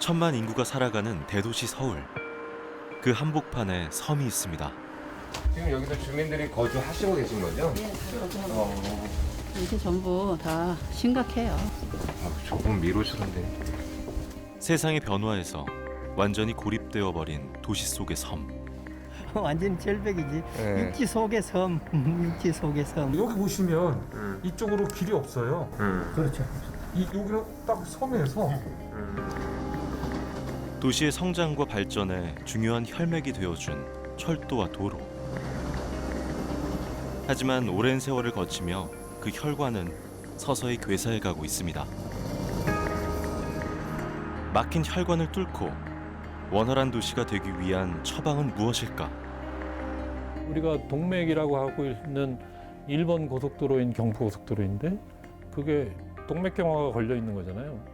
천만 인구가 살아가는 대도시 서울. 그 한복판에 섬이 있습니다. 지금 여기서 주민들이 거주하시고 계신 거죠? 네, 다 거주하고. 이게 전부 다 심각해요. 조금 미로스러운데. 세상의 변화에서 완전히 고립되어 버린 도시 속의 섬. 완전 절벽이지. 네. 육지 속의 섬. 육지 속의 섬. 여기 보시면 이쪽으로 길이 없어요. 그렇죠. 여기는 딱 섬에서 도시의 성장과 발전에 중요한 혈맥이 되어준 철도와 도로. 하지만 오랜 세월을 거치며 그 혈관은 서서히 괴사해 가고 있습니다. 막힌 혈관을 뚫고 원활한 도시가 되기 위한 처방은 무엇일까? 우리가 동맥이라고 하고 있는 일본 고속도로인 경부고속도로인데 그게 동맥경화가 걸려 있는 거잖아요.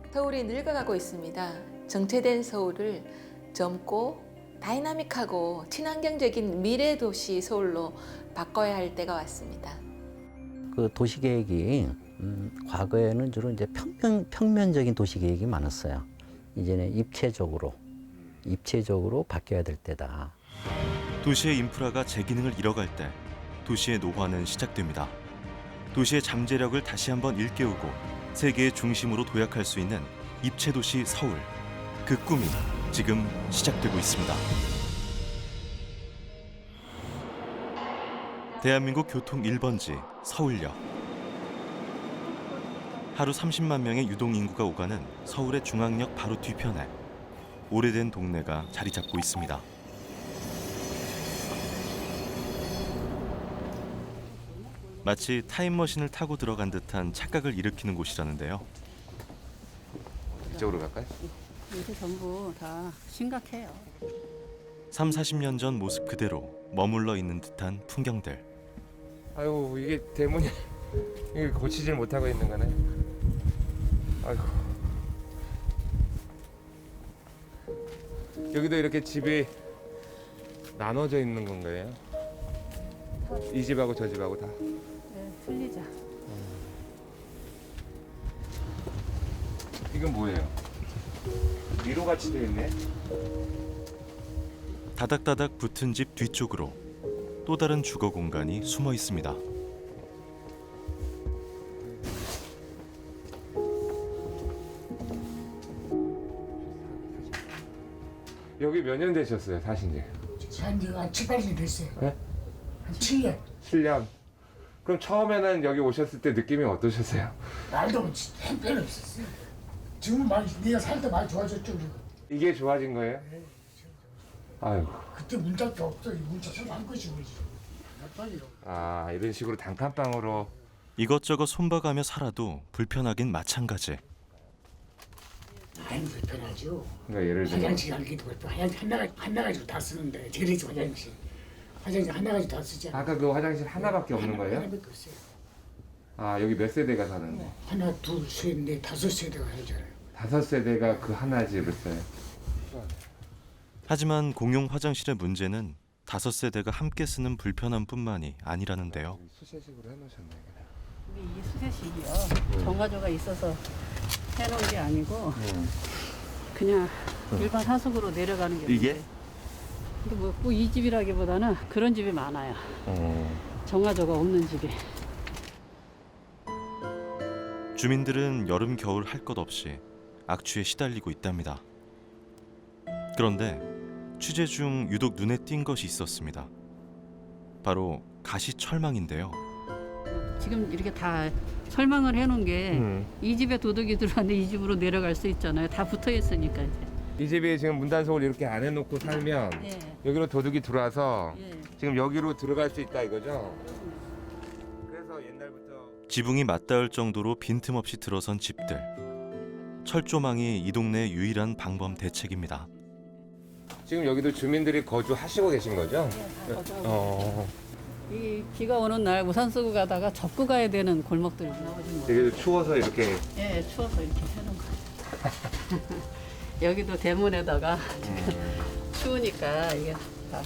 서울이 늙어가고 있습니다. 정체된 서울을 젊고 다이나믹하고 친환경적인 미래 도시 서울로 바꿔야 할 때가 왔습니다. 그 도시계획이 과거에는 주로 이제 평면적인 도시계획이 많았어요. 이제는 입체적으로 바뀌어야 될 때다. 도시의 인프라가 제 기능을 잃어갈 때 도시의 노화는 시작됩니다. 도시의 잠재력을 다시 한번 일깨우고 세계의 중심으로 도약할 수 있는 입체 도시 서울. 그 꿈이 지금 시작되고 있습니다. 대한민국 교통 1번지 서울역. 하루 30만 명의 유동 인구가 오가는 서울의 중앙역 바로 뒤편에 오래된 동네가 자리 잡고 있습니다. 마치 타임머신을 타고 들어간 듯한 착각을 일으키는 곳이라는데요. 이쪽으로 갈까요? 이게 전부 다 심각해요. 3, 40년 전 모습 그대로 머물러 있는 듯한 풍경들. 아이고 이게 대문이 이게 고치질 못하고 있는 거네. 아이고. 여기도 이렇게 집이 나눠져 있는 건가요? 이 집하고 저 집하고 다. 네, 틀리죠. 이건 뭐예요? 미로같이 되어 있네. 다닥다닥 붙은 집 뒤쪽으로 또 다른 주거 공간이 숨어 있습니다. 여기 몇 년 되셨어요, 사신 지? 한 7, 8년 됐어요. 네? 한 7년. 7년. 그럼 처음에는 여기 오셨을 때 느낌이 어떠셨어요? 말도 한편 없었어요. 지금 많이 네가 살 때 많이 좋아졌죠. 그리고. 이게 좋아진 거예요? 아유. 그때 문짝도 없어. 문짝 처음 한 것이 오지. 아, 이런 식으로 단칸방으로. 이것저것 손봐가며 살아도 불편하긴 마찬가지. 많이 불편하죠. 그러니까 예를 들어 화장실 가기도 그렇고 화장실 하나가지고 다 쓰는데 제리지 화장실 하나가지고 다 쓰잖아. 아까 그 화장실 하나밖에 없는 거예요? 하나밖에 없어요. 아, 여기 몇 세대가 사는데? 하나, 둘, 셋, 넷, 5세대가 하잖아요. 5세대가 그 하나 집을 써요. 하지만 공용 화장실의 문제는 5세대가 함께 쓰는 불편함뿐만이 아니라는데요. 수세식으로 해놓으셨네. 근데 이 수세식이요. 정화조가 있어서 해놓은 게 아니고 그냥 일반 하수구로 내려가는 게 이게? 문제예요. 근데 뭐 꼭 이 집이라기보다는 그런 집이 많아요. 정화조가 없는 집이. 주민들은 여름 겨울 할 것 없이 악취에 시달리고 있답니다. 그런데 취재 중 유독 눈에 띈 것이 있었습니다. 바로 가시철망인데요. 지금 이렇게 다 설명을 해놓은 게 이 집에 도둑이 들어왔는데 이 집으로 내려갈 수 있잖아요. 다 붙어 있으니까 이제. 이 집이 지금 문단속을 이렇게 안 해놓고 살면 예. 여기로 도둑이 들어와서 예. 지금 여기로 들어갈 수 있다 이거죠? 그래서 옛날부터 지붕이 맞닿을 정도로 빈틈없이 들어선 집들. 철조망이 이 동네의 유일한 방범 대책입니다. 지금 여기도 주민들이 거주하시고 계신 거죠? 다 거주하고. 어. 이 비가 오는 날 우산 쓰고 가다가 접고 가야 되는 골목들이 나오신 거예요. 되게 추워서 이렇게 예, 추워서 이렇게 해놓은 거예요. 여기도 대문에다가 지금 추우니까 이게 다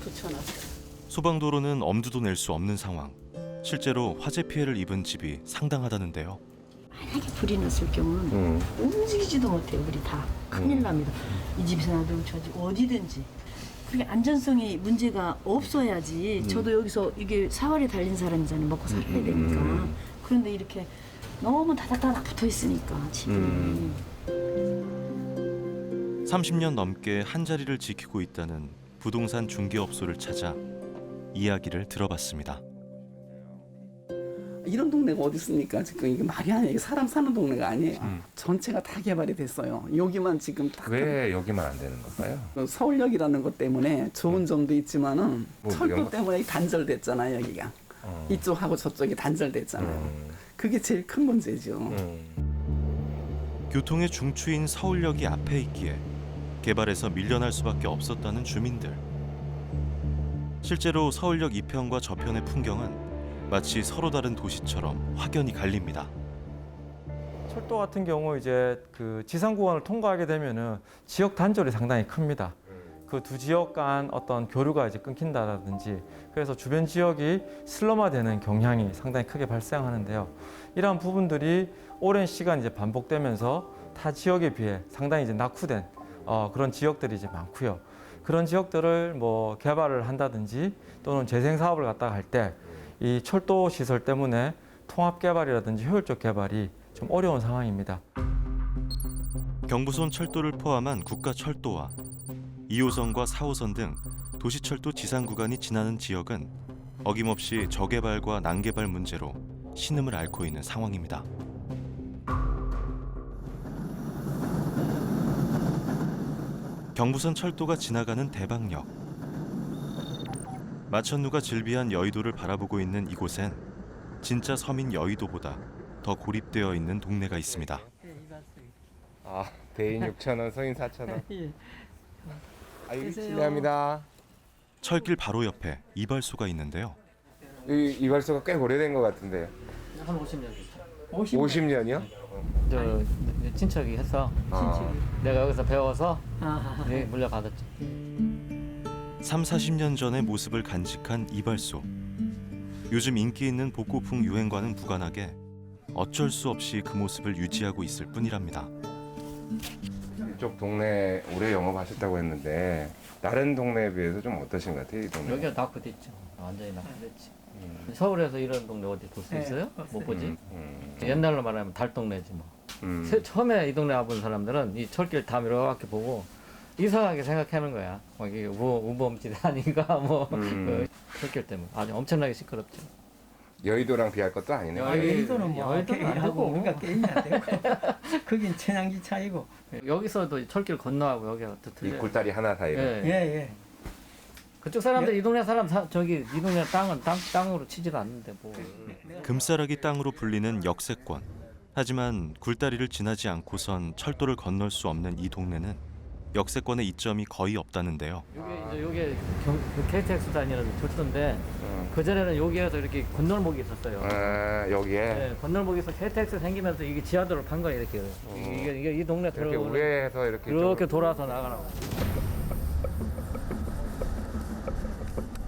붙여놨어요. 소방도로는 엄두도 낼 수 없는 상황. 실제로 화재 피해를 입은 집이 상당하다는데요. 만약에 불이 났을 경우는 움직이지도 못해요. 우리 다 큰일 납니다. 이 집에서 놔두고 저 집 어디든지. 그게 안전성이 문제가 없어야지. 저도 여기서 이게 사활에 달린 사람이잖아요. 먹고 살아야 되니까. 그런데 이렇게 너무 다닥다닥 붙어 있으니까 집이. 30년 넘게 한 자리를 지키고 있다는 부동산 중개업소를 찾아 이야기를 들어봤습니다. 이런 동네가 어디 있습니까? 지금 이게 말이 아니에요. 이게 사람 사는 동네가 아니에요. 전체가 다 개발이 됐어요. 여기만 지금 다. 왜 여기만 안 되는 걸까요? 서울역이라는 것 때문에 좋은 점도 있지만은 뭐, 철도 영화? 때문에 단절됐잖아요. 여기가. 이쪽하고 저쪽이 단절됐잖아요. 그게 제일 큰 문제죠. 교통의 중추인 서울역이 앞에 있기에 개발에서 밀려날 수밖에 없었다는 주민들. 실제로 서울역 이편과 저편의 풍경은 마치 서로 다른 도시처럼 확연히 갈립니다. 철도 같은 경우 이제 그 지상 구간을 통과하게 되면은 지역 단절이 상당히 큽니다. 그 두 지역 간 어떤 교류가 이제 끊긴다라든지 그래서 주변 지역이 슬럼화되는 경향이 상당히 크게 발생하는데요. 이러한 부분들이 오랜 시간 이제 반복되면서 타 지역에 비해 상당히 이제 낙후된 그런 지역들이 이제 많고요. 그런 지역들을 뭐 개발을 한다든지 또는 재생 사업을 갖다가 할 때 이 철도 시설 때문에 통합 개발이라든지 효율적 개발이 좀 어려운 상황입니다. 경부선 철도를 포함한 국가철도와 2호선과 4호선 등 도시철도 지상 구간이 지나는 지역은 어김없이 저개발과 난개발 문제로 신음을 앓고 있는 상황입니다. 경부선 철도가 지나가는 대방역. 마천루가 즐비한 여의도를 바라보고 있는 이곳엔 진짜 서민 여의도보다 더 고립되어 있는 동네가 있습니다. 아, 대인 6,000원, 서인 4,000원. 예. 아유, 실례합니다. 철길 바로 옆에 이발소가 있는데요. 이 이발소가 꽤 오래된 것 같은데요. 한 50년 됐죠. 50년이요? 저 친척이 해서 내가 여기서 배워서 물려받았죠. 30-40년 전의 모습을 간직한 이발소. 요즘 인기 있는 복고풍 유행과는 무관하게 어쩔 수 없이 그 모습을 유지하고 있을 뿐이랍니다. 이쪽 동네 오래 영업하셨다고 했는데 다른 동네에 비해서 좀 어떠신 것 같아요? 이 동네? 여기가 낙후됐죠. 완전히 낙후됐지. 서울에서 이런 동네 어디 볼 수 있어요? 못 보지. 옛날로 말하면 달동네지 뭐. 처음에 이 동네 와본 사람들은 이 철길 다 이렇게 보고 이상하게 생각하는 거야. 이게 우범지대 아닌가 뭐 그 철길 때문에 아주 엄청나게 시끄럽죠. 여의도랑 비할 것도 아니네요. 여의도는 뭐 여의도는 안 하고 되고. 우리가 게임해야 되고 거긴 천양지 차이고. 여기서도 철길 건너하고 여기가 또 이 틀려요. 굴다리 하나 사이로. 예. 그쪽 사람들 이 동네 사람 저기 이 동네 땅은 땅으로 치지도 않는데 뭐. 금싸라기 땅으로 불리는 역세권. 하지만 굴다리를 지나지 않고선 철도를 건널 수 없는 이 동네는 역세권의 이점이 거의 없다는데요. 요게 KTX 다니는 철도인데 그 전에는 여기에서 이렇게 건널목이 있었어요. 아, 여기에 네, 건널목에서 KTX 생기면서 이게 지하도로 판 거예요 이렇게. 이게 이 동네 이렇게 들어오는 우회해서 이렇게 이렇게 돌아서 나가라고.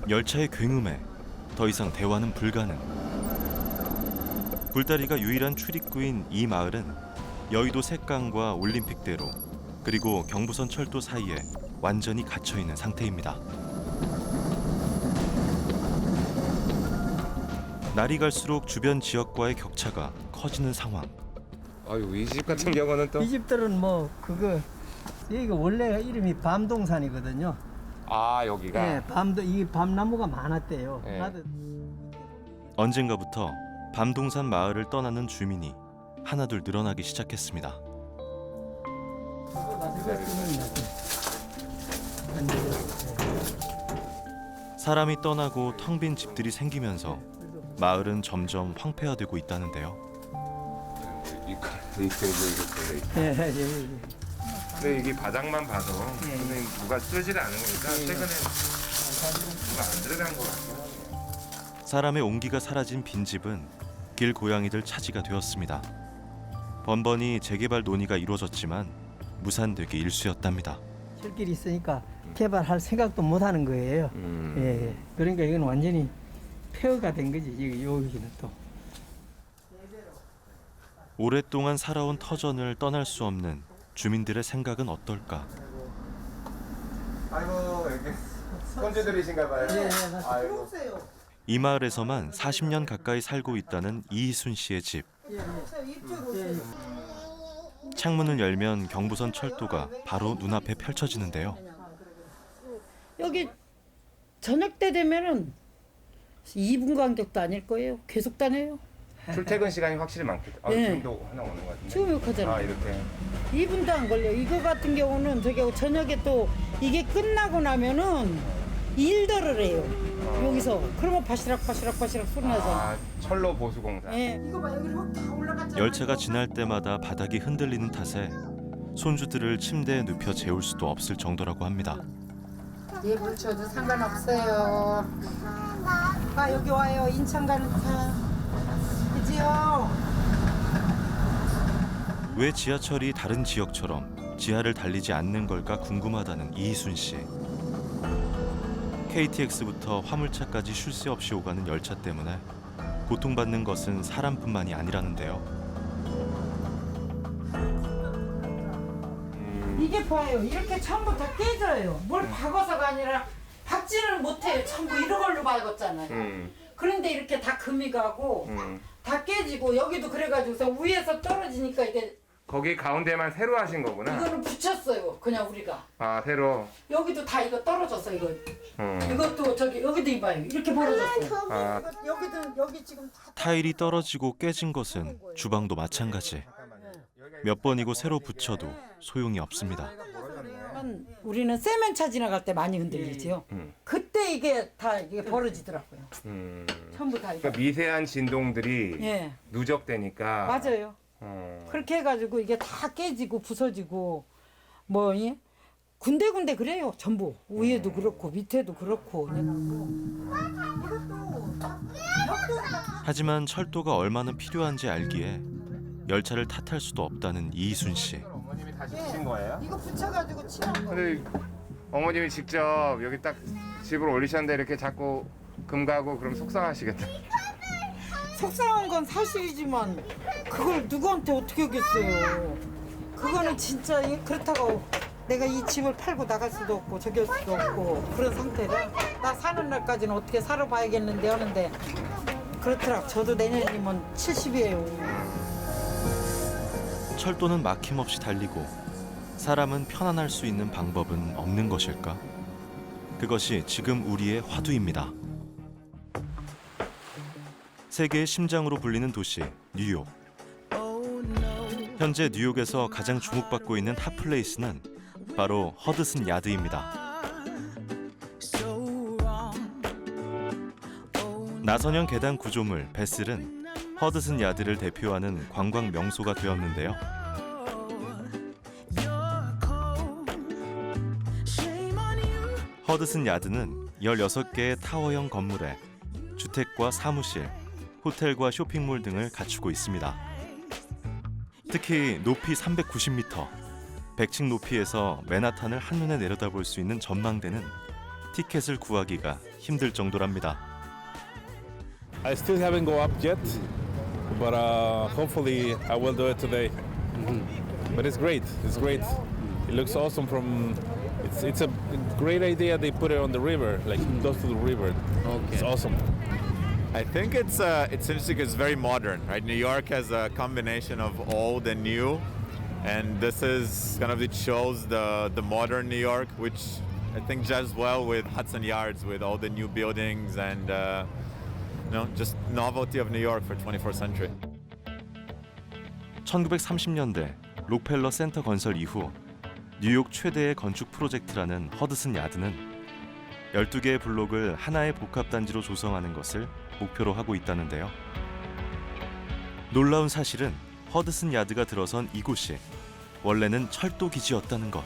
열차의 굉음에 더 이상 대화는 불가능. 굴다리가 유일한 출입구인 이 마을은 여의도 색강과 올림픽대로 그리고 경부선 철도 사이에 완전히 갇혀 있는 상태입니다. 날이 갈수록 주변 지역과의 격차가 커지는 상황. 아유, 이 집 같은 경우는 또 이 집들은 뭐 그거 여기가 원래 이름이 밤동산이거든요. 아, 여기가 예, 이 밤나무가 많았대요. 예. 나도 언젠가부터 밤동산 마을을 떠나는 주민이 하나둘 늘어나기 시작했습니다. 사람이 떠나고 텅 빈 집들이 생기면서 마을은 점점 황폐화되고 있다는데요. 예. 근데 이게 바닥만 봐서 선생님 누가 쓰질 않은 거니까 최근에 누가 안 들어간 것 같아요. 사람의 온기가 사라진 빈집은 길 고양이들 차지가 되었습니다. 번번이 재개발 논의가 이루어졌지만 무산되기 일쑤였답니다. 철길이 있으니까 개발할 생각도 못 하는 거예요. 예. 그러니까 이건 완전히 폐허가 된 거지. 여기는 또. 오랫동안 살아온 터전을 떠날 수 없는 주민들의 생각은 어떨까? 아이고 여기 손주들이신가 봐요. 네, 아이고. 이 마을에서만 40년 가까이 살고 있다는 이희순 씨의 집. 창문을 열면 경부선 철도가 바로 눈앞에 펼쳐지는데요. 여기 저녁 때 되면은 2분 간격도 아닐 거예요. 계속 다녀요. 출퇴근 시간이 확실히 많겠다. 네. 지금도 하나 오는 것 같은데. 지금 여기 가잖아요. 아 이렇게. 2분도 안 걸려. 이거 같은 경우는 저기 저녁에 또 이게 끝나고 나면은 일더를 해요. 여기서. 그러면 바시락 소리 나잖아. 아 철로 보수공사. 예. 이거 봐 여기 다 올라갔잖아. 열차가 지날 때마다 바닥이 흔들리는 탓에 손주들을 침대에 눕혀 재울 수도 없을 정도라고 합니다. 예, 물쳐도 상관없어요. 아 여기 와요. 인천 가는 차. 그지요? 왜 지하철이 다른 지역처럼 지하를 달리지 않는 걸까 궁금하다는 이희순 씨. KTX부터 화물차까지 쉴 새 없이 오가는 열차 때문에 고통받는 것은 사람뿐만이 아니라는데요. 이게 봐요. 이렇게 전부 다 깨져요. 뭘 박아서가 아니라 박지를 못해요. 전부 이런 걸로 박았잖아요. 그런데 이렇게 다 금이 가고 다 깨지고 여기도 그래가지고서 위에서 떨어지니까 이게 거기 가운데만 새로 하신 거구나. 이거는 붙였어요. 그냥 우리가. 아 새로. 여기도 다 이거 떨어졌어 이거. 이것도 저기 여기도 이봐요. 이렇게 벌어졌어요. 아. 여기도 여기 지금 다 타일이 떨어지고 깨진 것은 주방도 마찬가지. 몇 번이고 새로 붙여도 소용이 없습니다. 우리는 세면차 지나갈 때 많이 흔들리지요. 그때 이게 다 이게 벌어지더라고요. 전부 다 이거. 그러니까 미세한 진동들이 예. 누적되니까. 맞아요. 그렇게 해가지고 이게 다 깨지고 부서지고 뭐 예? 군데군데 그래요. 전부 위에도 그렇고 밑에도 그렇고. 하지만 철도가 얼마나 필요한지 알기에 열차를 탓할 수도 없다는 이희순 씨. 어머님이 다시 붙인 거예요? 이거 붙여가지고 치는 거. 근데 어머님이 직접 여기 딱 집을 올리셨는데 이렇게 자꾸 금 가고 그럼 속상하시겠다. 속상한 건 사실이지만 그걸 누구한테 어떻게 하겠어요. 그거는 진짜 그렇다고 내가 이 집을 팔고 나갈 수도 없고 저기 할 수도 없고 그런 상태라 나 사는 날까지는 어떻게 살아봐야겠는데 하는데 그렇더라. 저도 내년이면 70이에요. 철도는 막힘없이 달리고 사람은 편안할 수 있는 방법은 없는 것일까? 그것이 지금 우리의 화두입니다. 세계의 심장으로 불리는 도시 뉴욕. 현재 뉴욕에서 가장 주목받고 있는 핫플레이스는 바로 허드슨 야드입니다. 나선형 계단 구조물 베슬은 허드슨 야드를 대표하는 관광 명소가 되었는데요. 허드슨 야드는 16개의 타워형 건물에 주택과 사무실, 호텔과 쇼핑몰 등을 갖추고 있습니다. 특히 높이 390m, 100층 높이에서 맨하탄을 한눈에 내려다볼 수 있는 전망대는 티켓을 구하기가 힘들 정도랍니다. I still haven't go up yet, but hopefully I will do it today. But it's great. It's great. It looks awesome from. It's a great idea. They put it on the river, like close to the river. Okay. It's awesome. I think it's interesting. It's very modern, right? New York has a combination of old and new, and this is kind of it shows the modern New York, which I think jives well with Hudson Yards, with all the new buildings and just novelty of New York for 21st century. 1930년대 록펠러 센터 건설 이후 뉴욕 최대의 건축 프로젝트라는 허드슨 야드는 12개의 블록을 하나의 복합단지로 조성하는 것을 목표로 하고 있다는데요. 놀라운 사실은 허드슨 야드가 들어선 이곳이 원래는 철도 기지였다는 것.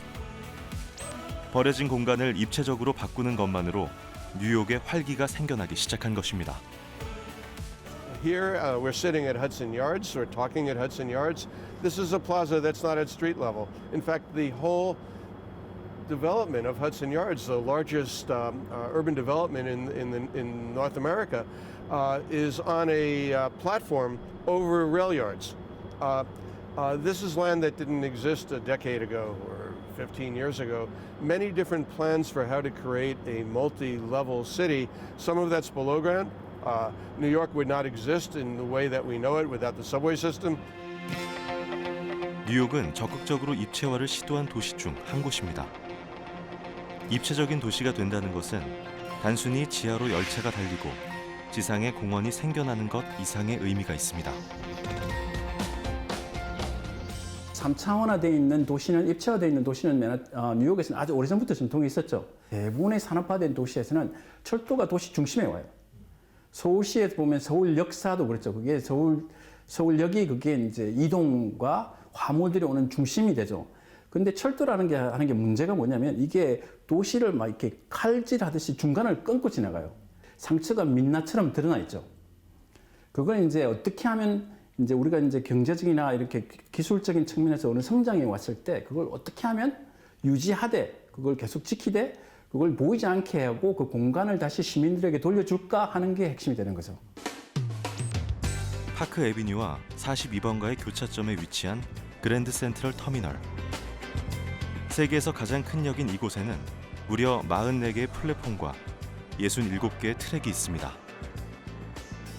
버려진 공간을 입체적으로 바꾸는 것만으로 뉴욕의 활기가 생겨나기 시작한 것입니다. Here we're sitting at Hudson Yards, we're talking at Hudson Yards. This is a plaza that's not at street level. In fact, the whole development of Hudson Yards, the largest urban development in North America, is on a platform over rail yards. This is land that didn't exist a decade ago or 15 years ago. Many different plans for how to create a multi-level city. Some of that's below ground. New York would not exist in the way that we know it without the subway system. 뉴욕은 적극적으로 입체화를 시도한 도시 중 한 곳입니다. 입체적인 도시가 된다는 것은 단순히 지하로 열차가 달리고 지상에 공원이 생겨나는 것 이상의 의미가 있습니다. 3차원화되어 있는 도시는, 입체화되어 있는 도시는 뉴욕에서는 아주 오래전부터 전통이 있었죠. 대부분의 산업화된 도시에서는 철도가 도시 중심에 와요. 서울시에서 보면 서울 역사도 그렇죠. 그게 서울역이 그게 이제 이동과 화물들이 오는 중심이 되죠. 근데 철도라는 게 하는 게 문제가 뭐냐면 이게 도시를 막 이렇게 칼질하듯이 중간을 끊고 지나가요. 상처가 민낯처럼 드러나 있죠. 그걸 이제 어떻게 하면 이제 우리가 이제 경제적이나 이렇게 기술적인 측면에서 어느 성장에 왔을 때 그걸 어떻게 하면 유지하되 그걸 계속 지키되 그걸 보이지 않게 하고 그 공간을 다시 시민들에게 돌려줄까 하는 게 핵심이 되는 거죠. 파크 애비뉴와 42번가의 교차점에 위치한 그랜드 센트럴 터미널. 세계에서 가장 큰 역인 이곳에는 무려 44개의 플랫폼과 67개의 트랙이 있습니다.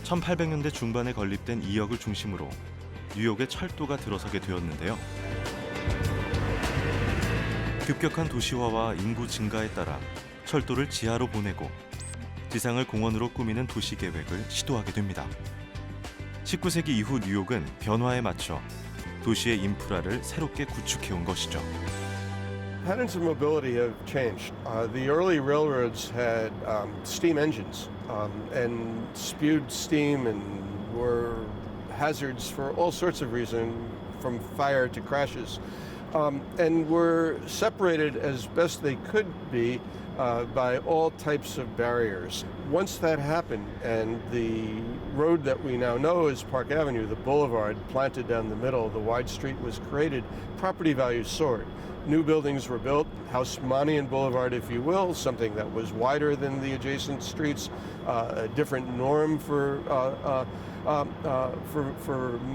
1800년대 중반에 건립된 이 역을 중심으로 뉴욕의 철도가 들어서게 되었는데요. 급격한 도시화와 인구 증가에 따라 철도를 지하로 보내고 지상을 공원으로 꾸미는 도시 계획을 시도하게 됩니다. 19세기 이후 뉴욕은 변화에 맞춰 도시의 인프라를 새롭게 구축해온 것이죠. Patterns of mobility have changed. The early railroads had steam engines and spewed steam and were hazards for all sorts of reasons, from fire to crashes, and were separated as best they could be by all types of barriers. Once that happened and the road that we now know as Park Avenue, the boulevard planted down the middle, the wide street was created, property values soared. New buildings were built, Haussmannian Boulevard, if you will, something that was wider than the adjacent streets, a different norm for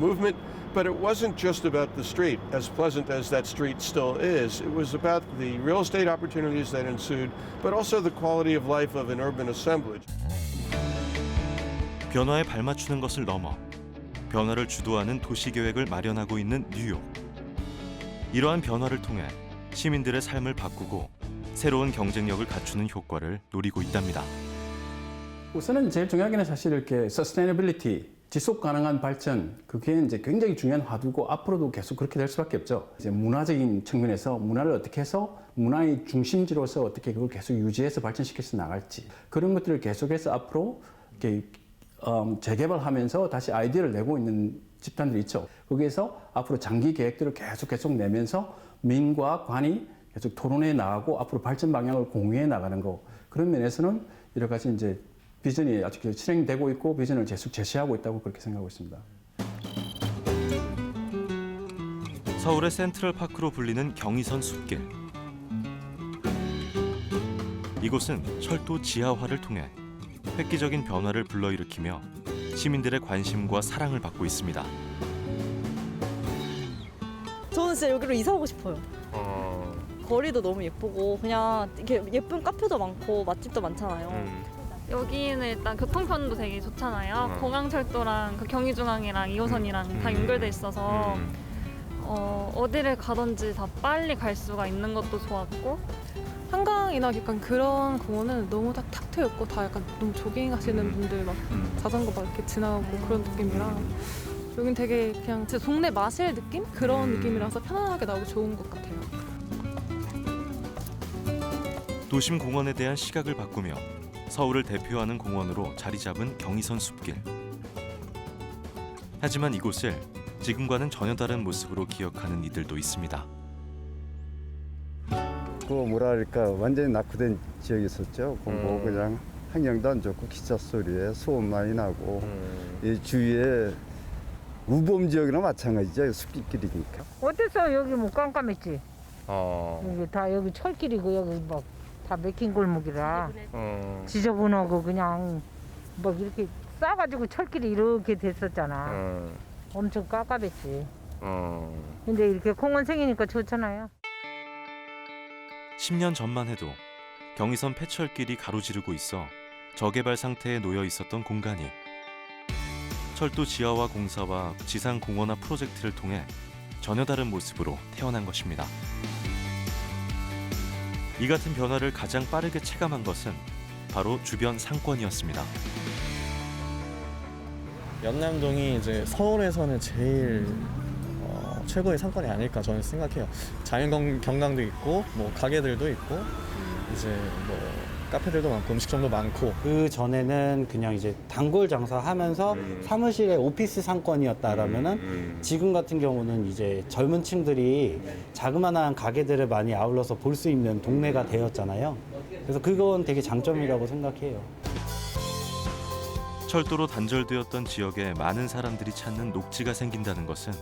movement. But it wasn't just about the street, as pleasant as that street still is. It was about the real estate opportunities that ensued, but also the quality of life of an urban assemblage. 변화에 발맞추는 것을 넘어 변화를 주도하는 도시 계획을 마련하고 있는 뉴욕. 이러한 변화를 통해 시민들의 삶을 바꾸고 새로운 경쟁력을 갖추는 효과를 노리고 있답니다. 우선은 제일 중요한 게 사실 이렇게 sustainability, 지속 가능한 발전, 그게 이제 굉장히 중요한 화두고 앞으로도 계속 그렇게 될 수밖에 없죠. 이제 문화적인 측면에서 문화를 어떻게 해서 문화의 중심지로서 어떻게 그걸 계속 유지해서 발전시켜서 나갈지 그런 것들을 계속해서 앞으로 이렇게 재개발하면서 다시 아이디어를 내고 있는 집단들이 있죠. 거기에서 앞으로 장기 계획들을 계속 내면서 민과 관이 계속 토론해 나가고 앞으로 발전 방향을 공유해 나가는 거 그런 면에서는 여러 가지 이제 비전이 아직 실행되고 있고 비전을 계속 제시하고 있다고 그렇게 생각하고 있습니다. 서울의 센트럴 파크로 불리는 경의선 숲길. 이곳은 철도 지하화를 통해 획기적인 변화를 불러일으키며 시민들의 관심과 사랑을 받고 있습니다. 저는 진짜 여기로 이사 오고 싶어요. 거리도 너무 예쁘고 그냥 이렇게 예쁜 카페도 많고 맛집도 많잖아요. 여기는 일단 교통편도 되게 좋잖아요. 공항철도랑 그 경의중앙이랑 2호선이랑 다 연결돼 있어서 어디를 가든지 다 빨리 갈 수가 있는 것도 좋았고 한강이나 약간 그런 공원은 너무 딱 트였고 다 약간 너무 조깅하시는 분들 막 자전거 막 이렇게 지나가고 그런 느낌이라 여긴 되게 그냥 제 동네 마실 느낌? 그런 느낌이라서 편안하게 나오기 좋은 것 같아요. 도심 공원에 대한 시각을 바꾸며 서울을 대표하는 공원으로 자리 잡은 경의선 숲길. 하지만 이곳을 지금과는 전혀 다른 모습으로 기억하는 이들도 있습니다. 그 뭐랄까 완전히 낙후된 지역이었었죠. 뭐 그냥 환경도 안 좋고 기차 소리에 소음 많이 나고 이 주위에 우범 지역이나 마찬가지죠. 숲길이니까. 어땠어? 여기 뭐 깜깜했지. 여기 다 여기 철길이고 여기 뭐 다 맥힌 골목이라 지저분하고 그냥 뭐 이렇게 싸가지고 철길이 이렇게 됐었잖아. 엄청 깜깜했지. 근데 이렇게 공원 생기니까 좋잖아요. 10년 전만 해도 경의선 폐철길이 가로지르고 있어 저개발 상태에 놓여 있었던 공간이 철도 지하화 공사와 지상 공원화 프로젝트를 통해 전혀 다른 모습으로 태어난 것입니다. 이 같은 변화를 가장 빠르게 체감한 것은 바로 주변 상권이었습니다. 연남동이 이제 서울에서는 제일 최고의 상권이 아닐까 저는 생각해요. 자연 경관도 있고 뭐 가게들도 있고 이제 뭐 카페들도 많고 음식점도 많고. 그 전에는 그냥 이제 단골 장사하면서 사무실의 오피스 상권이었다라면은 지금 같은 경우는 이제 젊은 층들이 자그마한 가게들을 많이 아울러서 볼 수 있는 동네가 되었잖아요. 그래서 그건 되게 장점이라고 생각해요. 철도로 단절되었던 지역에 많은 사람들이 찾는 녹지가 생긴다는 것은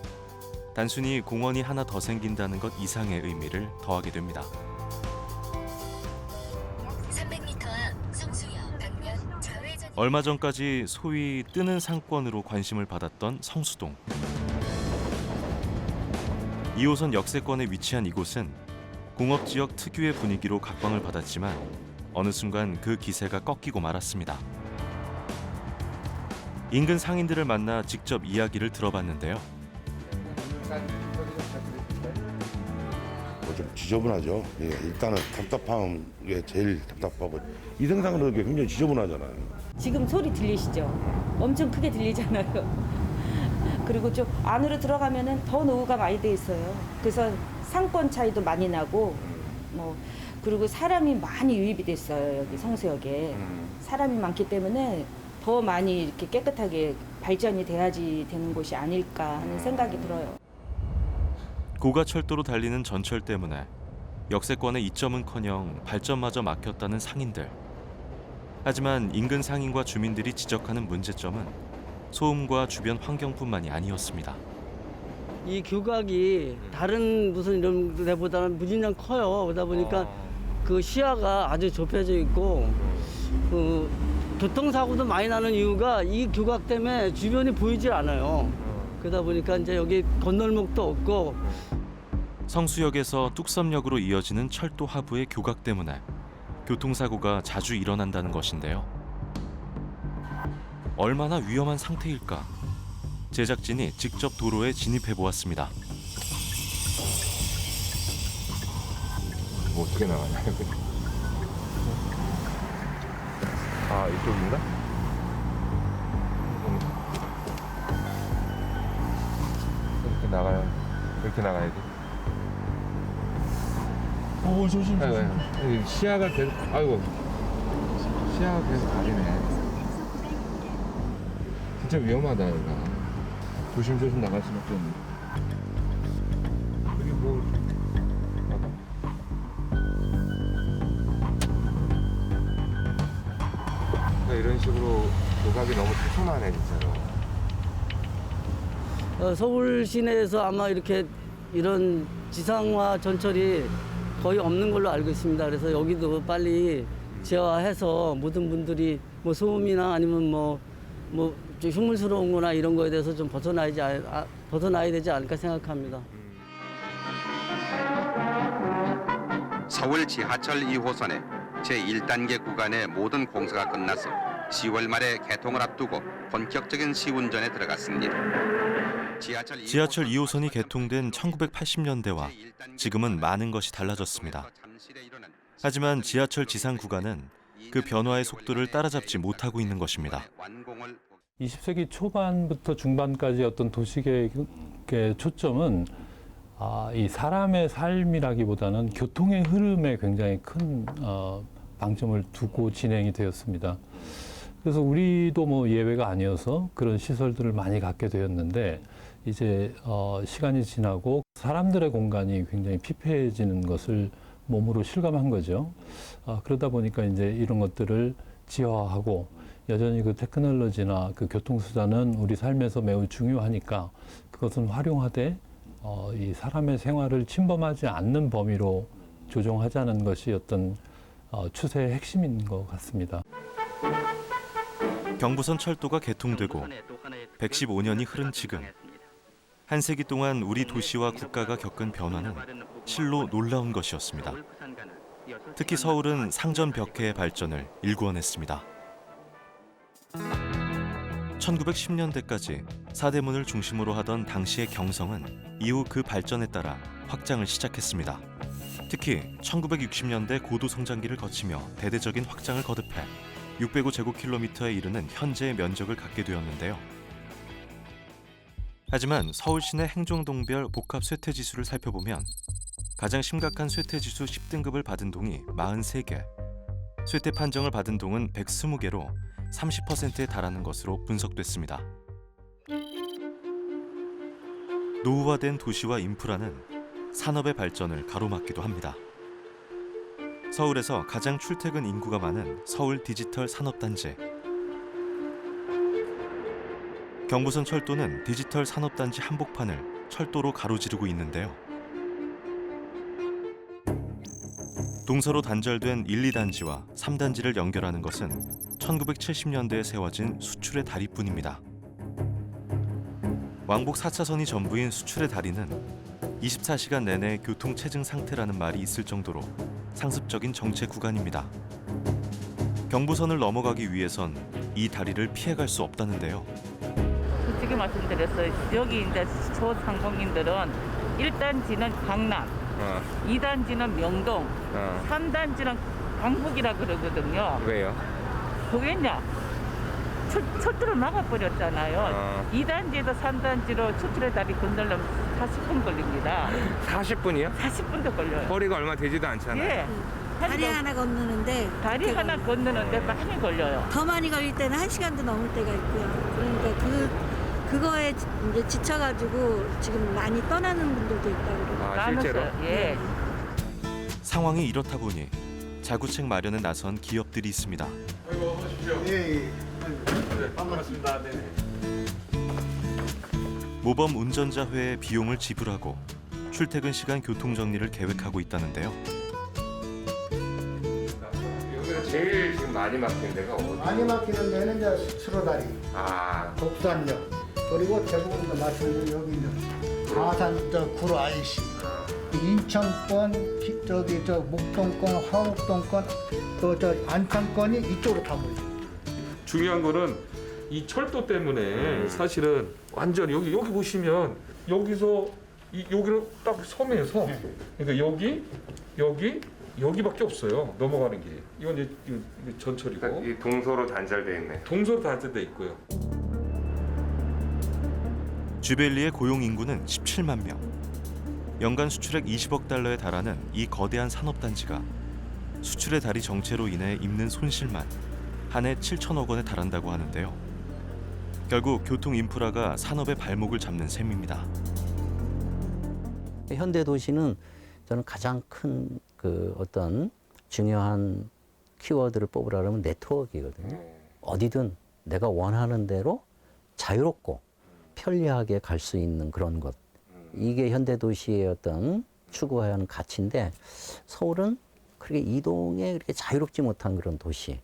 단순히 공원이 하나 더 생긴다는 것 이상의 의미를 더하게 됩니다. 300m 앞 성수역 방면 좌회전. 얼마 전까지 소위 뜨는 상권으로 관심을 받았던 성수동. 2호선 역세권에 위치한 이곳은 공업지역 특유의 분위기로 각광을 받았지만 어느 순간 그 기세가 꺾이고 말았습니다. 인근 상인들을 만나 직접 이야기를 들어봤는데요. 좀 지저분하죠. 예, 일단은 답답한 게 제일 답답하고 이등상으로 굉장히 지저분하잖아요. 지금 소리 들리시죠? 엄청 크게 들리잖아요. 그리고 좀 안으로 들어가면은 더 노후가 많이 돼 있어요. 그래서 상권 차이도 많이 나고 뭐 그리고 사람이 많이 유입이 됐어요. 여기 성수역에 사람이 많기 때문에 더 많이 이렇게 깨끗하게 발전이 돼야지 되는 곳이 아닐까 하는 생각이 들어요. 고가철도로 달리는 전철 때문에 역세권의 이점은커녕 발전마저 막혔다는 상인들. 하지만 인근 상인과 주민들이 지적하는 문제점은 소음과 주변 환경뿐만이 아니었습니다. 이 규각이 다른 무슨 이런 데보다는 무진장 커요. 그러다 보니까 그 시야가 아주 좁혀져 있고 그 교통사고도 많이 나는 이유가 이 규각 때문에 주변이 보이질 않아요. 그러다 보니까 이제 여기 건널목도 없고. 성수역에서 뚝섬역으로 이어지는 철도 하부의 교각 때문에 교통사고가 자주 일어난다는 것인데요. 얼마나 위험한 상태일까? 제작진이 직접 도로에 진입해 보았습니다. 어떻게 나가냐? 아, 이쪽인가? 이렇게 나가요. 이렇게 나가야지. 오, 조심. 아이고, 시야가 계속, 아이고. 시야가 계속 가리네. 진짜 위험하다, 여기가. 조심조심 나갈 수밖에 없네. 여기 뭐. 이런 식으로 교각이 너무 타선하네, 진짜로. 서울 시내에서 아마 이렇게 이런 지상화 전철이 거의 없는 걸로 알고 있습니다. 그래서 여기도 빨리 지하화해서 모든 분들이 뭐 소음이나 아니면 뭐 좀 흉물스러운 거나 이런 거에 대해서 좀 벗어나야 되지 않을까 생각합니다. 서울 지하철 2호선의 제1단계 구간의 모든 공사가 끝나서 10월 말에 개통을 앞두고 본격적인 시운전에 들어갔습니다. 지하철 2호선이 개통된 1980년대와 지금은 많은 것이 달라졌습니다. 하지만 지하철 지상 구간은 그 변화의 속도를 따라잡지 못하고 있는 것입니다. 20세기 초반부터 중반까지 어떤 도시계획의 초점은 이 사람의 삶이라기보다는 교통의 흐름에 굉장히 큰 방점을 두고 진행이 되었습니다. 그래서 우리도 뭐 예외가 아니어서 그런 시설들을 많이 갖게 되었는데 이제 시간이 지나고 사람들의 공간이 굉장히 피폐해지는 것을 몸으로 실감한 거죠. 그러다 보니까 이제 이런 것들을 지하화하고 여전히 그 테크놀로지나 그 교통수단은 우리 삶에서 매우 중요하니까 그것은 활용하되 이 사람의 생활을 침범하지 않는 범위로 조정하자는 것이 어떤 추세의 핵심인 것 같습니다. 경부선 철도가 개통되고 115년이 흐른 지금 한 세기 동안 우리 도시와 국가가 겪은 변화는 실로 놀라운 것이었습니다. 특히 서울은 상점 벽해의 발전을 일구어냈습니다. 1910년대까지 사대문을 중심으로 하던 당시의 경성은 이후 그 발전에 따라 확장을 시작했습니다. 특히 1960년대 고도 성장기를 거치며 대대적인 확장을 거듭해 605제곱킬로미터에 이르는 현재의 면적을 갖게 되었는데요. 하지만 서울 시내 행정동별 복합 쇠퇴지수를 살펴보면 가장 심각한 쇠퇴지수 10등급을 받은 동이 43개, 쇠퇴 판정을 받은 동은 120개로 30%에 달하는 것으로 분석됐습니다. 노후화된 도시와 인프라는 산업의 발전을 가로막기도 합니다. 서울에서 가장 출퇴근 인구가 많은 서울 디지털 산업단지. 경부선 철도는 디지털 산업단지 한복판을 철도로 가로지르고 있는데요. 동서로 단절된 1, 2단지와 3단지를 연결하는 것은 1970년대에 세워진 수출의 다리뿐입니다. 왕복 4차선이 전부인 수출의 다리는 24시간 내내 교통체증 상태라는 말이 있을 정도로 상습적인 정체 구간입니다. 경부선을 넘어가기 위해선 이 다리를 피해갈 수 없다는데요. 솔직히 말씀드렸어요. 여기 이제 소상공인들은 1단지는 강남, 2단지는 명동, 3단지는 강북이라 그러거든요. 왜요? 그게냐? 철도로 막아버렸잖아요. 2단지에서 3단지로 수출의 다리 건너려면 40분 걸립니다. 40분이요? 40분도 걸려요. 거리가 얼마 되지도 않잖아요. 예. 다리 하나 건너는데 다리 하나 건너는데 많이 걸려요. 더 많이 걸릴 때는 1시간도 넘을 때가 있고요. 그러니까 그거에 이제 지쳐가지고 지금 많이 떠나는 분들도 있다고 그러고. 실제로? 예. 상황이 이렇다 보니 자구책 마련에 나선 기업들이 있습니다. 아이고, 오십시오. 예. 반갑습니다. 네. 모범 운전자회의 비용을 지불하고 출퇴근 시간 교통 정리를 계획하고 있다는데요. 여기가 제일 지금 많이 막힌 데가 어디? 많이 막히는 데는 이제 수로다리, 독산역, 그리고 대부분 말씀드린 여기 있는 아산 저 구로 IC, 인천권, 저기 저 목동권, 화곡동권, 또 저 안산권이 이쪽으로 다 보여요. 중요한 거는 이 철도 때문에 사실은 완전 여기 보시면 여기서 여기를 딱 섬에서 그러니까 여기밖에 없어요. 넘어가는 길이. 이건 이제 전철이고. 그러니까 이 동서로 단절돼 있네. 동서로 단절돼 있고요. 주벨리의 고용 인구는 17만 명. 연간 수출액 20억 달러에 달하는 이 거대한 산업단지가 수출의 다리 정체로 인해 입는 손실만 한 해 7천억 원에 달한다고 하는데요. 결국 교통 인프라가 산업의 발목을 잡는 셈입니다. 현대 도시는 저는 가장 큰 그 어떤 중요한 키워드를 뽑으라면 네트워크이거든요. 어디든 내가 원하는 대로 자유롭고 편리하게 갈 수 있는 그런 것. 이게 현대 도시의 어떤 추구해야 하는 가치인데 서울은 그렇게 이동에 그렇게 자유롭지 못한 그런 도시.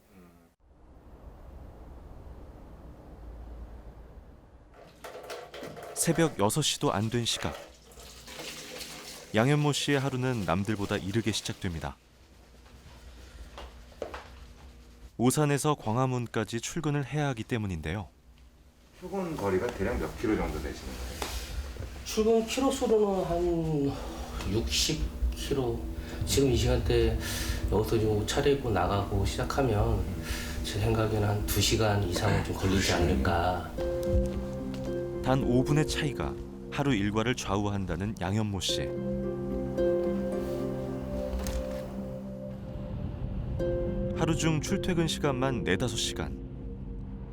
새벽 6시도 안 된 시각. 양현모 씨의 하루는 남들보다 이르게 시작됩니다. 오산에서 광화문까지 출근을 해야 하기 때문인데요. 출근 거리가 대략 몇 킬로 정도 되시는 거예요? 출근 키로수로는 한 60km. 지금 이 시간대 여기서 좀 옷 차리고 나가고 시작하면 제 생각에는 한 2시간 이상은 좀 걸리지 않을까. 단 5분의 차이가 하루 일과를 좌우한다는 양현모 씨. 하루 중 출퇴근 시간만 4-5시간.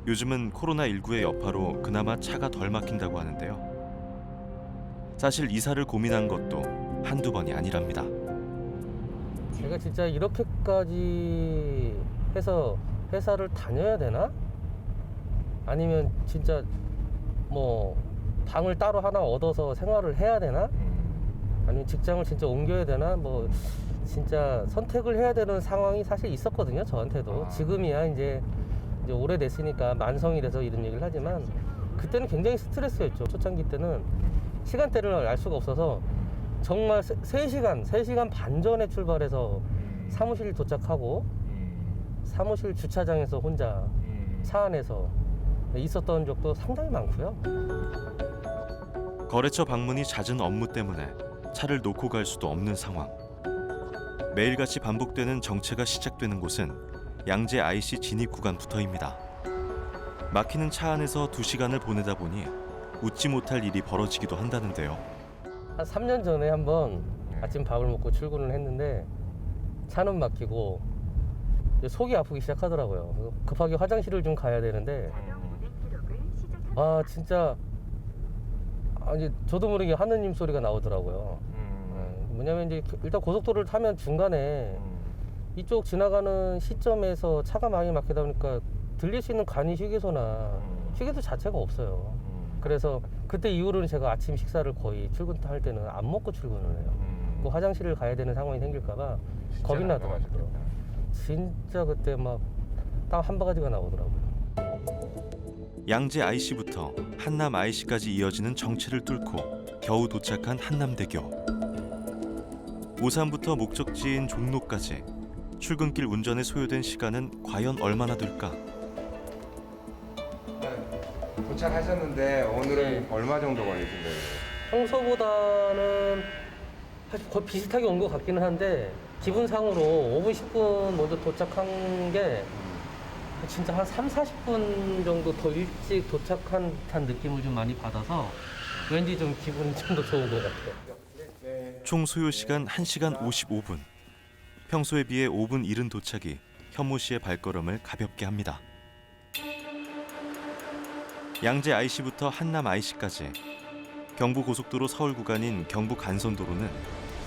요즘은 코로나19의 여파로 그나마 차가 덜 막힌다고 하는데요. 사실 이사를 고민한 것도 한두 번이 아니랍니다. 제가 진짜 이렇게까지 해서 회사를 다녀야 되나? 아니면 진짜 뭐 방을 따로 하나 얻어서 생활을 해야 되나? 아니면 직장을 진짜 옮겨야 되나? 뭐 진짜 선택을 해야 되는 상황이 사실 있었거든요, 저한테도. 지금이야 이제 오래됐으니까 만성이 돼서 이런 얘기를 하지만 그때는 굉장히 스트레스였죠. 초창기 때는 시간대를 알 수가 없어서 정말 3시간 반 전에 출발해서 사무실 도착하고 사무실 주차장에서 혼자 차 안에서 있었던 적도 상당히 많고요. 거래처 방문이 잦은 업무 때문에 차를 놓고 갈 수도 없는 상황. 매일같이 반복되는 정체가 시작되는 곳은 양재 IC 진입 구간부터입니다. 막히는 차 안에서 2시간을 보내다 보니 웃지 못할 일이 벌어지기도 한다는데요. 한 3년 전에 한번 아침 밥을 먹고 출근을 했는데 차는 막히고 속이 아프기 시작하더라고요. 급하게 화장실을 좀 가야 되는데 아 진짜 아니 저도 모르게 하느님 소리가 나오더라고요. 뭐냐면 이제 일단 고속도로를 타면 중간에 이쪽 지나가는 시점에서 차가 많이 막히다 보니까 들릴 수 있는 간이 휴게소나 휴게소 자체가 없어요. 그래서 그때 이후로는 제가 아침 식사를 거의 출근할 때는 안 먹고 출근을 해요. 그 화장실을 가야 되는 상황이 생길까봐 겁이 나더라고요. 진짜 그때 막 땀 한 바가지가 나오더라고요. 양재 IC부터 한남 IC까지 이어지는 정체를 뚫고 겨우 도착한 한남대교. 오산부터 목적지인 종로까지 출근길 운전에 소요된 시간은 과연 얼마나 될까? 도착하셨는데 오늘은 얼마 정도 걸리신 거예요? 평소보다는 사실 거의 비슷하게 온 것 같기는 한데 기분상으로 5분, 10분 먼저 도착한 게 진짜 한 3, 40분 정도 더 일찍 도착한 듯한 느낌을 좀 많이 받아서 왠지 좀 기분이 좀 더 좋은 것 같아요. 총 소요 시간 1시간 55분. 평소에 비해 5분 이른 도착이 현모 씨의 발걸음을 가볍게 합니다. 양재 IC부터 한남 IC까지 경부고속도로 서울 구간인 경부 간선도로는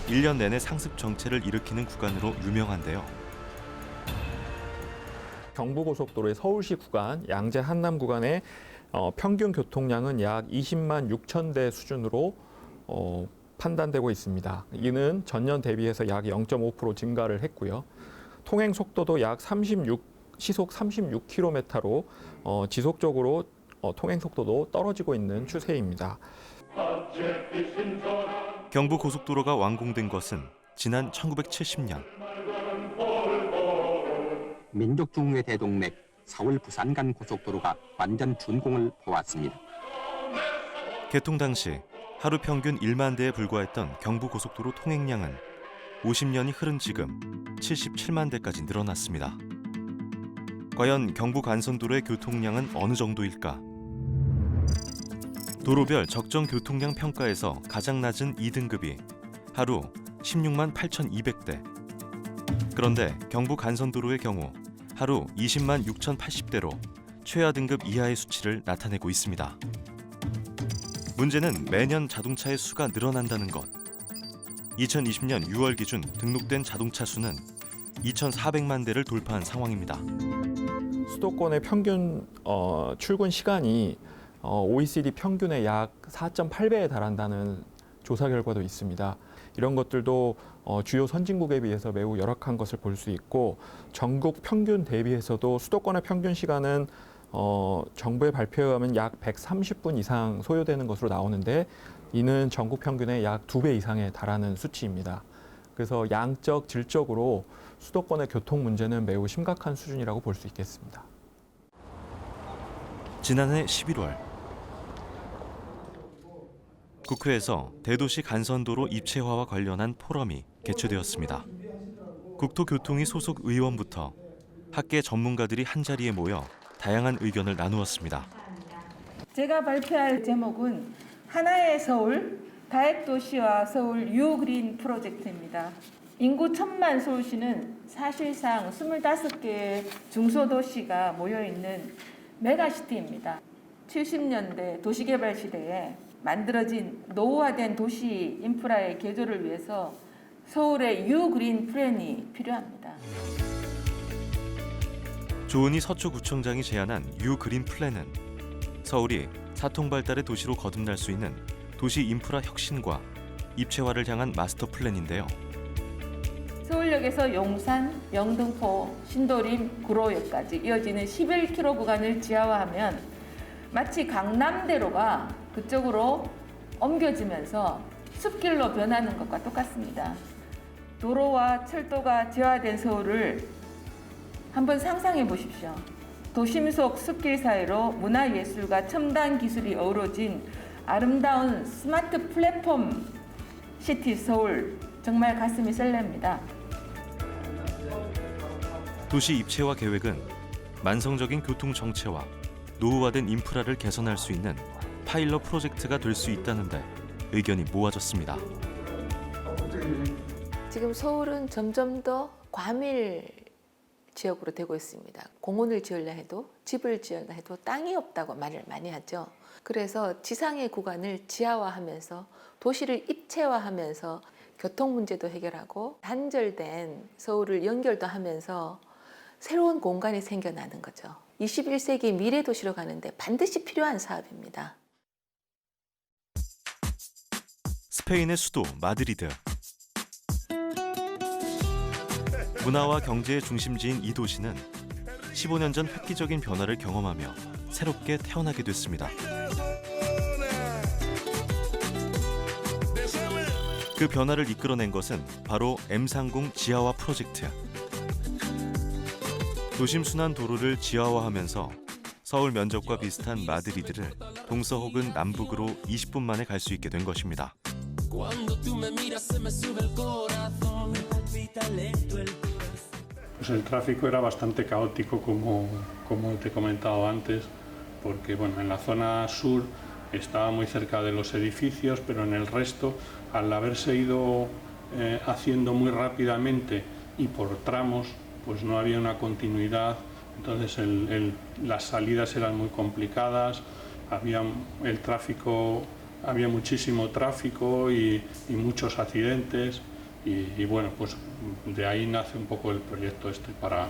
1년 내내 상습 정체를 일으키는 구간으로 유명한데요. 경부고속도로의 서울시 구간, 양재 한남 구간의 평균 교통량은 약 20만 6천 대 수준으로 판단되고 있습니다. 이는 전년 대비해서 약 0.5% 증가를 했고요. 통행 속도도 시속 36km로 지속적으로 통행 속도도 떨어지고 있는 추세입니다. 경부고속도로가 완공된 것은 지난 1970년. 민족 중흥의 대동맥 서울 부산 간 고속도로가 완전 준공을 보았습니다. 개통 당시 하루 평균 1만 대에 불과했던 경부고속도로 통행량은 50년이 흐른 지금 77만 대까지 늘어났습니다. 과연 경부 간선도로의 교통량은 어느 정도일까? 도로별 적정 교통량 평가에서 가장 낮은 2등급이 하루 16만 8,200대. 그런데 경부 간선도로의 경우 하루 20만 6,080대로 최하 등급 이하의 수치를 나타내고 있습니다. 문제는 매년 자동차의 수가 늘어난다는 것. 2020년 6월 기준 등록된 자동차 수는 2,400만 대를 돌파한 상황입니다. 수도권의 평균 출근 시간이 OECD 평균의 약 4.8배에 달한다는 조사 결과도 있습니다. 이런 것들도 주요 선진국에 비해서 매우 열악한 것을 볼 수 있고 전국 평균 대비해서도 수도권의 평균 시간은 정부의 발표에 의하면 약 130분 이상 소요되는 것으로 나오는데 이는 전국 평균의 약 2배 이상에 달하는 수치입니다. 그래서 양적, 질적으로 수도권의 교통 문제는 매우 심각한 수준이라고 볼 수 있겠습니다. 지난해 11월 국회에서 대도시 간선도로 입체화와 관련한 포럼이 개최되었습니다. 국토교통위 소속 의원부터 학계 전문가들이 한자리에 모여 다양한 의견을 나누었습니다. 제가 발표할 제목은 하나의 서울, 다핵도시와 서울 유그린 프로젝트입니다. 인구 1,000만 서울시는 사실상 25개의 중소도시가 모여있는 메가시티입니다. 70년대 도시개발 시대에 만들어진 노후화된 도시 인프라의 개조를 위해서 서울의 유그린 플랜이 필요합니다. 조은희 서초구청장이 제안한 유그린 플랜은 서울이 사통발달의 도시로 거듭날 수 있는 도시 인프라 혁신과 입체화를 향한 마스터 플랜인데요. 서울역에서 용산, 영등포, 신도림, 구로역까지 이어지는 11km 구간을 지하화하면 마치 강남대로가 그쪽으로 옮겨지면서 숲길로 변하는 것과 똑같습니다. 도로와 철도가 지하화된 서울을 한번 상상해 보십시오. 도심 속 숲길 사이로 문화예술과 첨단 기술이 어우러진 아름다운 스마트 플랫폼 시티 서울, 정말 가슴이 설렙니다. 도시 입체화 계획은 만성적인 교통 정체와 노후화된 인프라를 개선할 수 있는 파일럿 프로젝트가 될 수 있다는데 의견이 모아졌습니다. 지금 서울은 점점 더 과밀 지역으로 되고 있습니다. 공원을 지으려 해도 집을 지으려 해도 땅이 없다고 말을 많이 하죠. 그래서 지상의 구간을 지하화하면서 도시를 입체화하면서 교통 문제도 해결하고 단절된 서울을 연결도 하면서 새로운 공간이 생겨나는 거죠. 21세기 미래 도시로 가는데 반드시 필요한 사업입니다. 스페인의 수도 마드리드. 문화와 경제의 중심지인 이 도시는 15년 전 획기적인 변화를 경험하며 새롭게 태어나게 됐습니다. 그 변화를 이끌어낸 것은 바로 M30 지하화 프로젝트. 도심 순환 도로를 지하화하면서 서울 면적과 비슷한 마드리드를 동서 혹은 남북으로 20분 만에 갈 수 있게 된 것입니다. Pues el tráfico era bastante caótico, como te he comentado antes, porque bueno, en la zona sur estaba muy cerca de los edificios, pero en el resto, al haberse ido haciendo muy rápidamente y por tramos, pues no había una continuidad, entonces las salidas eran muy complicadas, había muchísimo tráfico y muchos accidentes. Y bueno, pues de ahí nace un poco el proyecto este para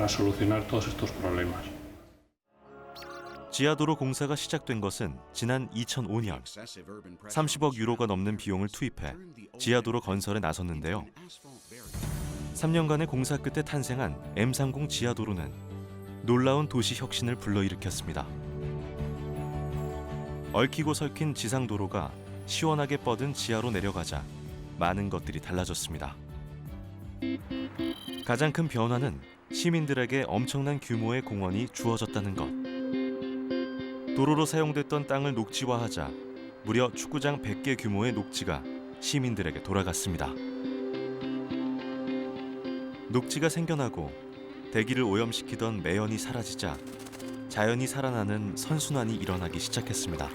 solucionar todos estos problemas. 지하도로 공사가 시작된 것은 지난 2005년 30억 유로가 넘는 비용을 투입해 지하도로 건설에 나섰는데요. 3년간의 공사 끝에 탄생한 M30 지하도로는 놀라운 도시 혁신을 불러일으켰습니다. 얽히고 설킨 지상도로가 시원하게 뻗은 지하로 내려가자 많은 것들이 달라졌습니다. 가장 큰 변화는 시민들에게 엄청난 규모의 공원이 주어졌다는 것. 도로로 사용됐던 땅을 녹지화하자 무려 축구장 100개 규모의 녹지가 시민들에게 돌아갔습니다. 녹지가 생겨나고 대기를 오염시키던 매연이 사라지자 자연이 살아나는 선순환이 일어나기 시작했습니다.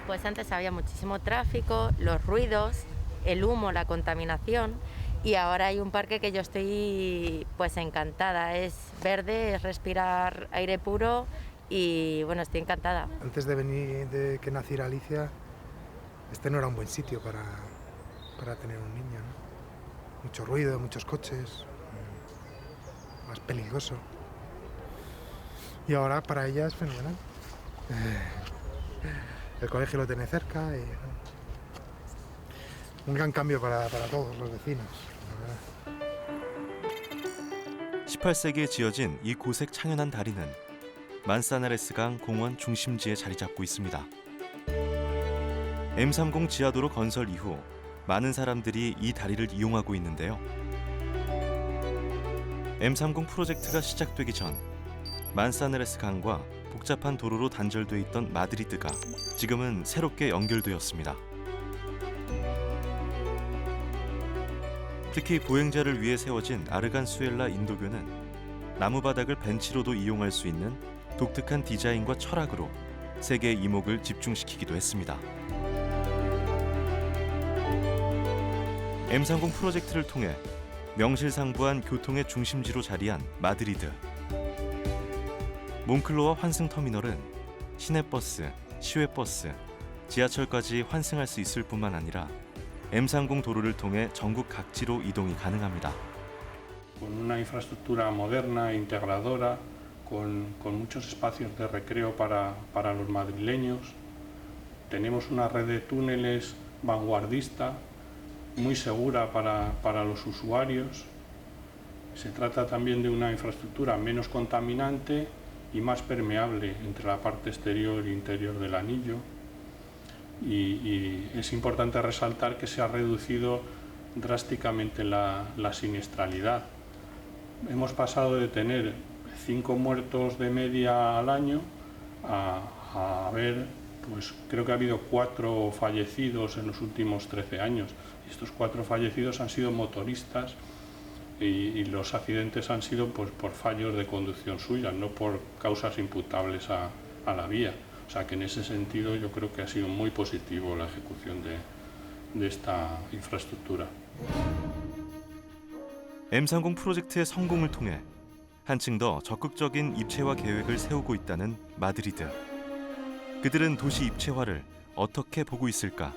Pues antes había muchísimo tráfico, los ruidos, el humo, la contaminación y ahora hay un parque que yo estoy pues encantada. Es verde, es respirar aire puro y bueno, estoy encantada. Antes de que naciera Alicia, este no era un buen sitio para tener un niño, ¿no? Mucho ruido, muchos coches, más peligroso. Y ahora para ella es fenomenal. El colegio lo tiene cerca y un gran cambio para todos los vecinos. 18세기에 지어진 이 고색 창연한 다리는 만사나레스강 공원 중심지에 자리 잡고 있습니다. M30 지하도로 건설 이후 많은 사람들이 이 다리를 이용하고 있는데요. M30 프로젝트가 시작되기 전 만사나레스 강과 복잡한 도로로 단절돼 있던 마드리드가 지금은 새롭게 연결되었습니다. 특히 보행자를 위해 세워진 아르간수엘라 인도교는 나무바닥을 벤치로도 이용할 수 있는 독특한 디자인과 철학으로 세계의 이목을 집중시키기도 했습니다. M30 프로젝트를 통해 명실상부한 교통의 중심지로 자리한 마드리드. 몽클로아 환승터미널은 시내버스, 시외버스, 지하철까지 환승할 수 있을 뿐만 아니라 M30 도로를 통해 전국 각지로 이동이 가능합니다. Con una infraestructura moderna, integradora, con muchos espacios de recreo para los madrileños. Tenemos una red de túneles vanguardista, muy segura para los usuarios. Se trata también de una infraestructura menos contaminante y más permeable entre la parte exterior e interior del anillo. y es importante resaltar que se ha reducido drásticamente la siniestralidad. Hemos pasado de tener 5 muertos de media al año a ver, pues creo que ha habido 4 fallecidos en los últimos 13 años. Estos 4 fallecidos han sido motoristas y los accidentes han sido pues por fallos de conducción suya, no por causas imputables a la vía. O sea que en ese sentido yo creo que ha sido muy positivo la ejecución de esta infraestructura. M30 프로젝트의 성공을 통해 한층 더 적극적인 입체화 계획을 세우고 있다는 마드리드. 그들은 도시 입체화를 어떻게 보고 있을까?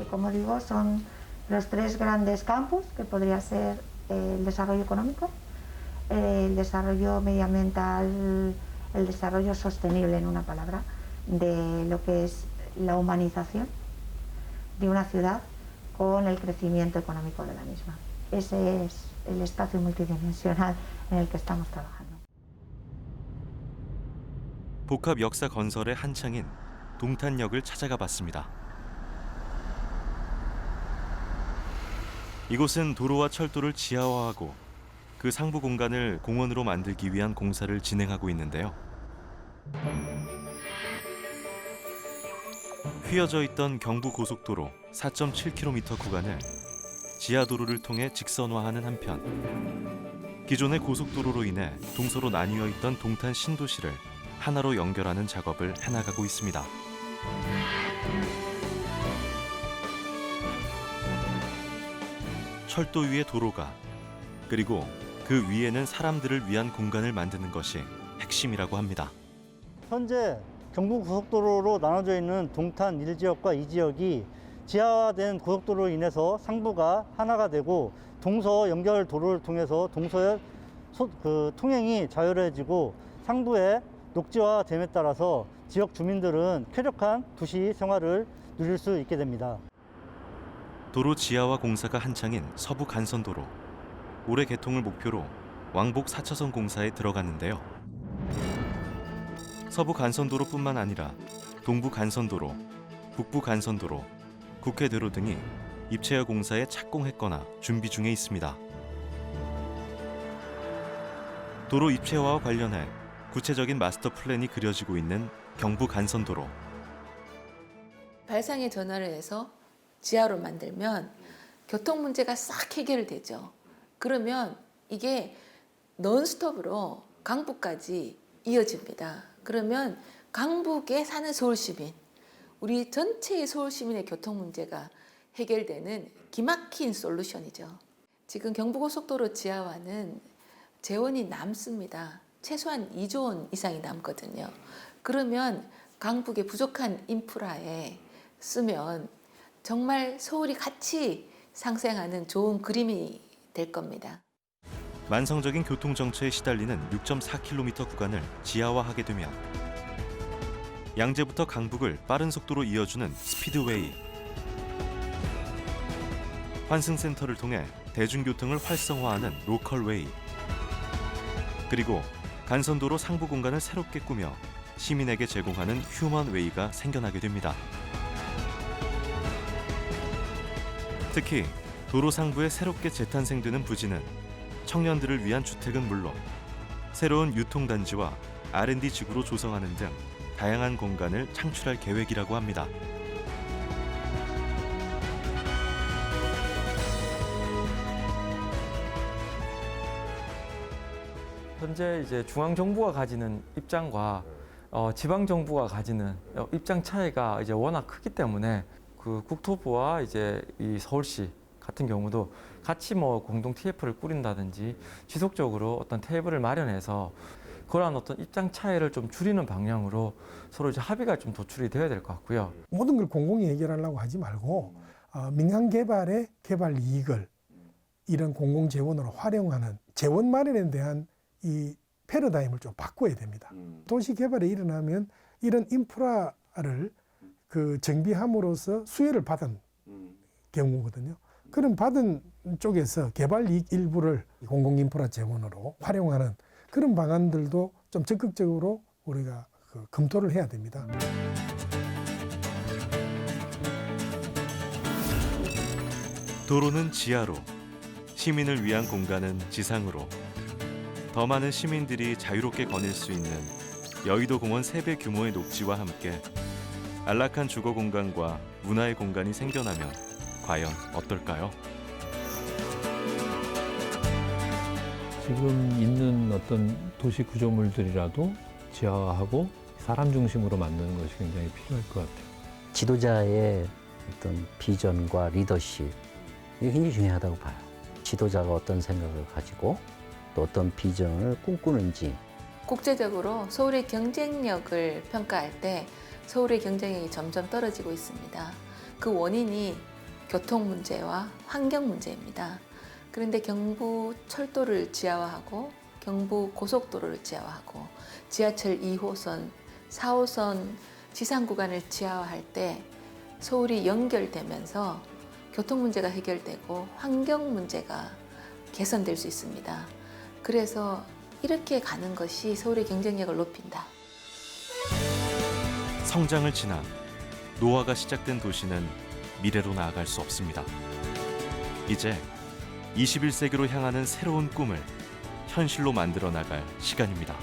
Como digo, son los 3 grandes campos que podría ser el desarrollo económico, el desarrollo medioambiental, el desarrollo sostenible, en una palabra, de lo que es la humanización de una ciudad con el crecimiento económico de la misma. Ese es el espacio multidimensional en el que estamos trabajando. 복합 역사 건설의 한창인 동탄역을 찾아가 봤습니다. 이곳은 도로와 철도를 지하화하고 그 상부 공간을 공원으로 만들기 위한 공사를 진행하고 있는데요. 휘어져 있던 경부고속도로 4.7km 구간을 지하도로를 통해 직선화하는 한편 기존의 고속도로로 인해 동서로 나뉘어 있던 동탄 신도시를 하나로 연결하는 작업을 해나가고 있습니다. 철도 위에 도로가, 그리고 그 위에는 사람들을 위한 공간을 만드는 것이 핵심이라고 합니다. 현재 경부고속도로로 나눠져 있는 동탄 1지역과 2지역이 지하화된 고속도로로 인해서 상부가 하나가 되고 동서 연결 도로를 통해서 동서의 통행이 자유로워지고 상부의 녹지화됨에 따라서 지역 주민들은 쾌적한 도시 생활을 누릴 수 있게 됩니다. 도로 지하화 공사가 한창인 서부 간선도로. 올해 개통을 목표로 왕복 4차선 공사에 들어갔는데요. 서부 간선도로뿐만 아니라 동부 간선도로, 북부 간선도로, 국회도로 등이 입체화 공사에 착공했거나 준비 중에 있습니다. 도로 입체화와 관련해 구체적인 마스터 플랜이 그려지고 있는 경부 간선도로. 발상의 전환을 해서 지하로 만들면 교통 문제가 싹 해결되죠. 그러면 이게 논스톱으로 강북까지 이어집니다. 그러면 강북에 사는 서울 시민, 우리 전체의 서울 시민의 교통 문제가 해결되는 기막힌 솔루션이죠. 지금 경부고속도로 지하화는 재원이 남습니다. 최소한 2조 원 이상이 남거든요. 그러면 강북의 부족한 인프라에 쓰면 정말 서울이 같이 상생하는 좋은 그림이 될 겁니다. 만성적인 교통정체에 시달리는 6.4km 구간을 지하화하게 되면 양재부터 강북을 빠른 속도로 이어주는 스피드웨이, 환승센터를 통해 대중교통을 활성화하는 로컬웨이, 그리고 간선도로 상부 공간을 새롭게 꾸며 시민에게 제공하는 휴먼웨이가 생겨나게 됩니다. 특히 도로 상부에 새롭게 재탄생되는 부지는 청년들을 위한 주택은 물론 새로운 유통단지와 R&D 지구로 조성하는 등 다양한 공간을 창출할 계획이라고 합니다. 현재 이제 중앙 정부가 가지는 입장과 지방 정부가 가지는 입장 차이가 이제 워낙 크기 때문에 그 국토부와 이제 이 서울시 같은 경우도 같이 뭐 공동 TF를 꾸린다든지 지속적으로 어떤 테이블을 마련해서 그러한 어떤 입장 차이를 좀 줄이는 방향으로 서로 이제 합의가 좀 도출이 되어야 될 것 같고요. 모든 걸 공공이 해결하려고 하지 말고 민간 개발의 개발 이익을 이런 공공 재원으로 활용하는 재원 마련에 대한 이 패러다임을 좀 바꿔야 됩니다. 도시 개발이 일어나면 이런 인프라를 그 정비함으로써 수혜를 받은 경우거든요. 그런 받은 쪽에서 개발 이익 일부를 공공 인프라 재원으로 활용하는 그런 방안들도 좀 적극적으로 우리가 검토를 해야 됩니다. 도로는 지하로, 시민을 위한 공간은 지상으로. 더 많은 시민들이 자유롭게 거닐 수 있는 여의도 공원 3배 규모의 녹지와 함께 안락한 주거 공간과 문화의 공간이 생겨나면 과연 어떨까요? 지금 있는 어떤 도시 구조물들이라도 지하화하고 사람 중심으로 만드는 것이 굉장히 필요할 것 같아요. 지도자의 어떤 비전과 리더십, 이게 굉장히 중요하다고 봐요. 지도자가 어떤 생각을 가지고 또 어떤 비전을 꿈꾸는지. 국제적으로 서울의 경쟁력을 평가할 때 서울의 경쟁력이 점점 떨어지고 있습니다. 그 원인이 교통 문제와 환경 문제입니다. 그런데 경부 철도를 지하화하고 경부 고속도로를 지하화하고 지하철 2호선, 4호선 지상 구간을 지하화할 때 서울이 연결되면서 교통 문제가 해결되고 환경 문제가 개선될 수 있습니다. 그래서 이렇게 가는 것이 서울의 경쟁력을 높인다. 성장을 지나 노화가 시작된 도시는 미래로 나아갈 수 없습니다. 이제 21세기로 향하는 새로운 꿈을 현실로 만들어 나갈 시간입니다.